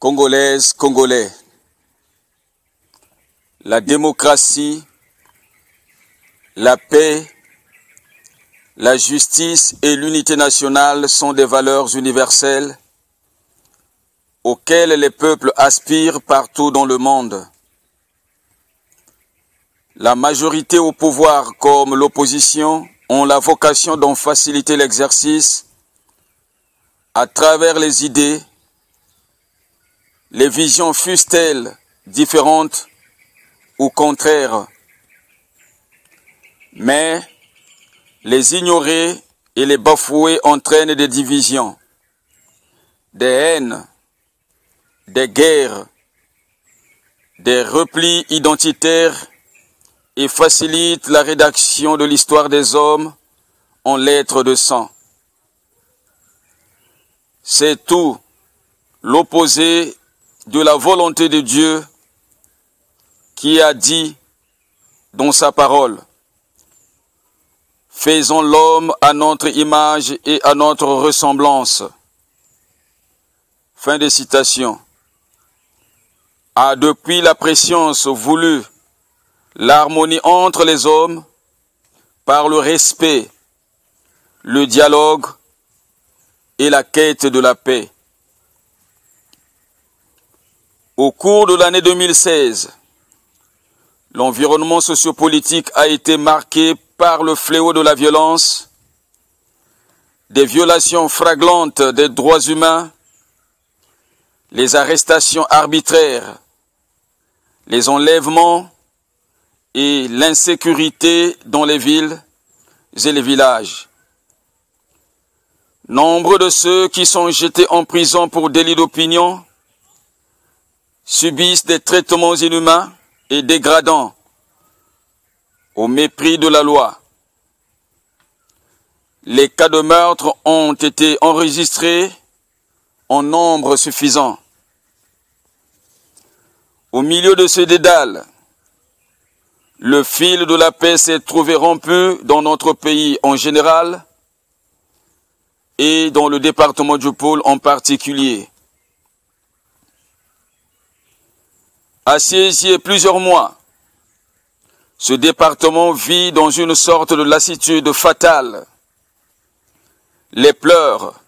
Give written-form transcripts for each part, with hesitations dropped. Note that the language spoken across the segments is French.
Congolaises, Congolais, la démocratie, la paix, la justice et l'unité nationale sont des valeurs universelles auxquelles les peuples aspirent partout dans le monde. La majorité au pouvoir comme l'opposition ont la vocation d'en faciliter l'exercice à travers les idées, les visions fussent-elles différentes ou contraires. Mais les ignorer et les bafouer entraînent des divisions, des haines, des guerres, des replis identitaires et facilitent la rédaction de l'histoire des hommes en lettres de sang. C'est tout l'opposé de la volonté de Dieu qui a dit dans sa parole: faisons l'homme à notre image et à notre ressemblance. Fin de citation. A depuis la préscience voulu l'harmonie entre les hommes par le respect, le dialogue et la quête de la paix. Au cours de l'année 2016, l'environnement sociopolitique a été marqué par le fléau de la violence, des violations flagrantes des droits humains, les arrestations arbitraires, les enlèvements et l'insécurité dans les villes et les villages. Nombre de ceux qui sont jetés en prison pour délit d'opinion subissent des traitements inhumains et dégradants au mépris de la loi. Les cas de meurtre ont été enregistrés en nombre suffisant. Au milieu de ce dédale, le fil de la paix s'est trouvé rompu dans notre pays en général et dans le département du Pôle en particulier. Assiégé plusieurs mois, ce département vit dans une sorte de lassitude fatale. Les pleurs,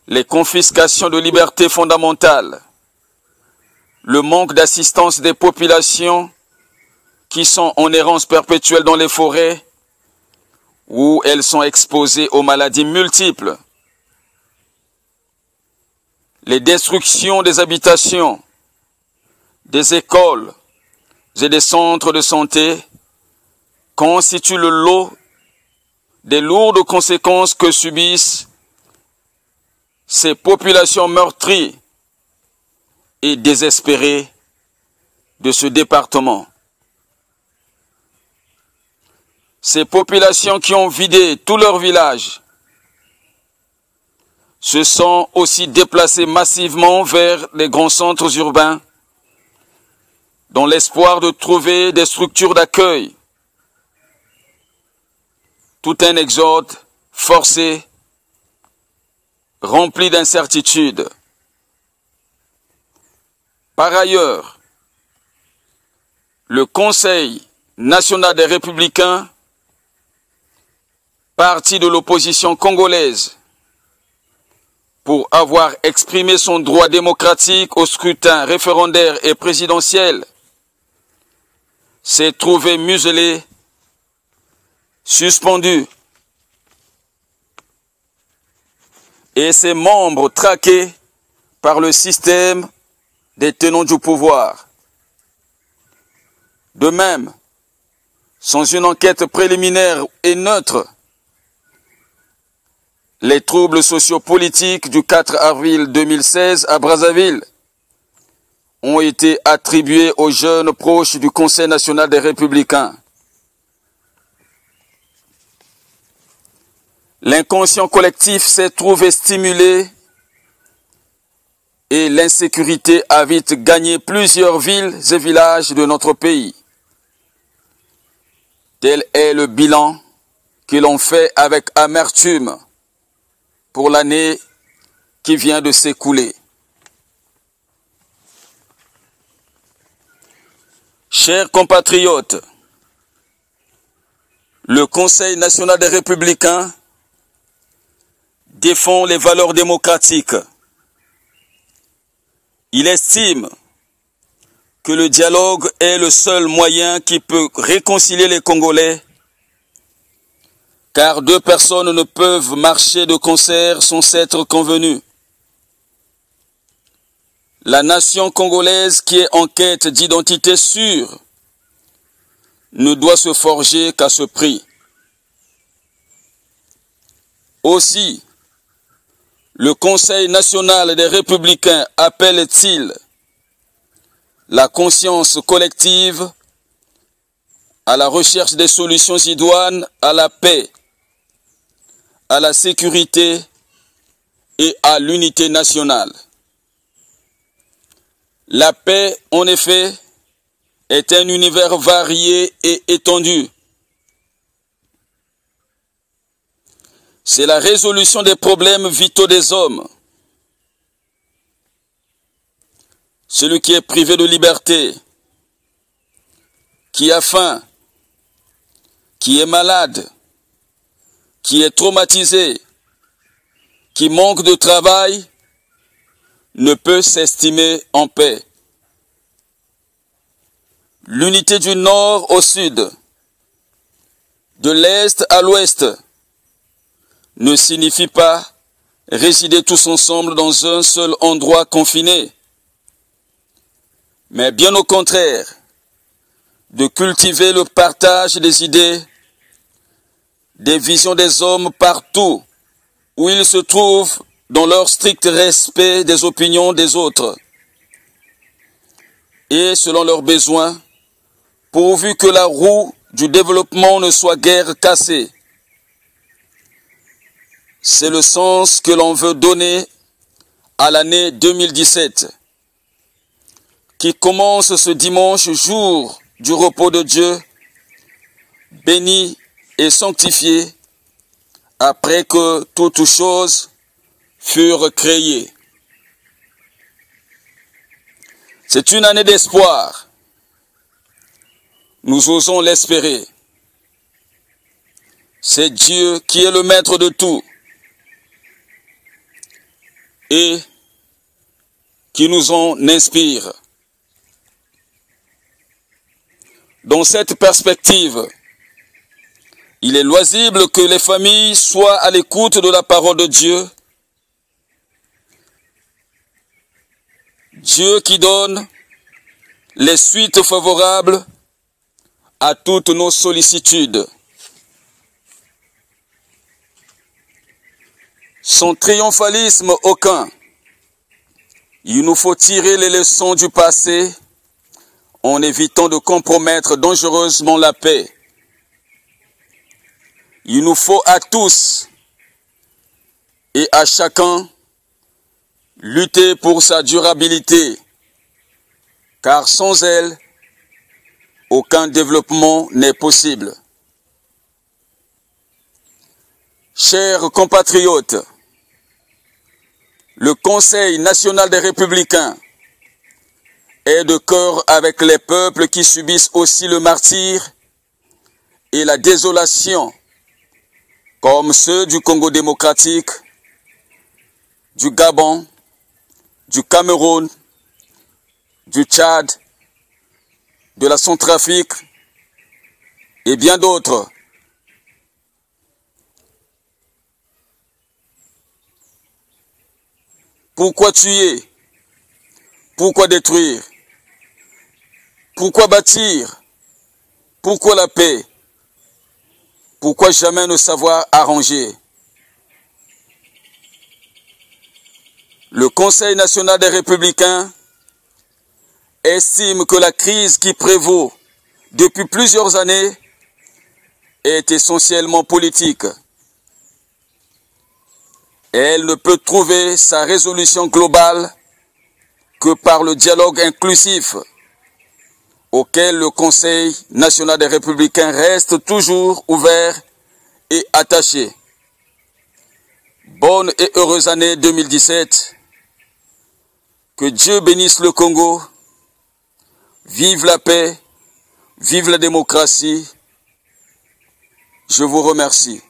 les confiscations de libertés fondamentales, le manque d'assistance des populations qui sont en errance perpétuelle dans les forêts où elles sont exposées aux maladies multiples, les destructions des habitations, des écoles et des centres de santé constituent le lot des lourdes conséquences que subissent ces populations meurtries et désespérées de ce département. Ces populations qui ont vidé tous leurs villages se sont aussi déplacées massivement vers les grands centres urbains dans l'espoir de trouver des structures d'accueil. Tout un exode forcé, rempli d'incertitudes. Par ailleurs, le Conseil national des Républicains, parti de l'opposition congolaise, pour avoir exprimé son droit démocratique au scrutin référendaire et présidentiel, s'est trouvé muselé, suspendu, et ses membres traqués par le système des tenants du pouvoir. De même, sans une enquête préliminaire et neutre, les troubles sociopolitiques du 4 avril 2016 à Brazzaville ont été attribués aux jeunes proches du Conseil national des Républicains. L'inconscient collectif s'est trouvé stimulé et l'insécurité a vite gagné plusieurs villes et villages de notre pays. Tel est le bilan que l'on fait avec amertume pour l'année qui vient de s'écouler. Chers compatriotes, le Conseil national des Républicains défend les valeurs démocratiques. Il estime que le dialogue est le seul moyen qui peut réconcilier les Congolais, car deux personnes ne peuvent marcher de concert sans s'être convenues. La nation congolaise qui est en quête d'identité sûre ne doit se forger qu'à ce prix. Aussi, le Conseil national des Républicains appelle-t-il la conscience collective à la recherche des solutions idoines à la paix, à la sécurité et à l'unité nationale. La paix, en effet, est un univers varié et étendu. C'est la résolution des problèmes vitaux des hommes. Celui qui est privé de liberté, qui a faim, qui est malade, qui est traumatisé, qui manque de travail, ne peut s'estimer en paix. L'unité du nord au sud, de l'est à l'ouest, ne signifie pas résider tous ensemble dans un seul endroit confiné, mais bien au contraire, de cultiver le partage des idées, des visions des hommes partout où ils se trouvent dans leur strict respect des opinions des autres et selon leurs besoins, pourvu que la roue du développement ne soit guère cassée. C'est le sens que l'on veut donner à l'année 2017, qui commence ce dimanche, jour du repos de Dieu, béni et sanctifié, après que toutes choses furent créées. C'est une année d'espoir. Nous osons l'espérer. C'est Dieu qui est le maître de tout et qui nous en inspire. Dans cette perspective, il est loisible que les familles soient à l'écoute de la parole de Dieu. Dieu qui donne les suites favorables à toutes nos sollicitudes. Sans triomphalisme aucun, il nous faut tirer les leçons du passé en évitant de compromettre dangereusement la paix. Il nous faut à tous et à chacun lutter pour sa durabilité, car sans elle, aucun développement n'est possible. Chers compatriotes, le Conseil national des Républicains est de cœur avec les peuples qui subissent aussi le martyre et la désolation, comme ceux du Congo démocratique, du Gabon, du Cameroun, du Tchad, de la Centrafrique et bien d'autres. Pourquoi tuer? Pourquoi détruire? Pourquoi bâtir? Pourquoi la paix? Pourquoi jamais ne savoir arranger? Le Conseil national des Républicains estime que la crise qui prévaut depuis plusieurs années est essentiellement politique. Elle ne peut trouver sa résolution globale que par le dialogue inclusif auquel le Conseil national des Républicains reste toujours ouvert et attaché. Bonne et heureuse année 2017. Que Dieu bénisse le Congo. Vive la paix Vive la démocratie. Je vous remercie.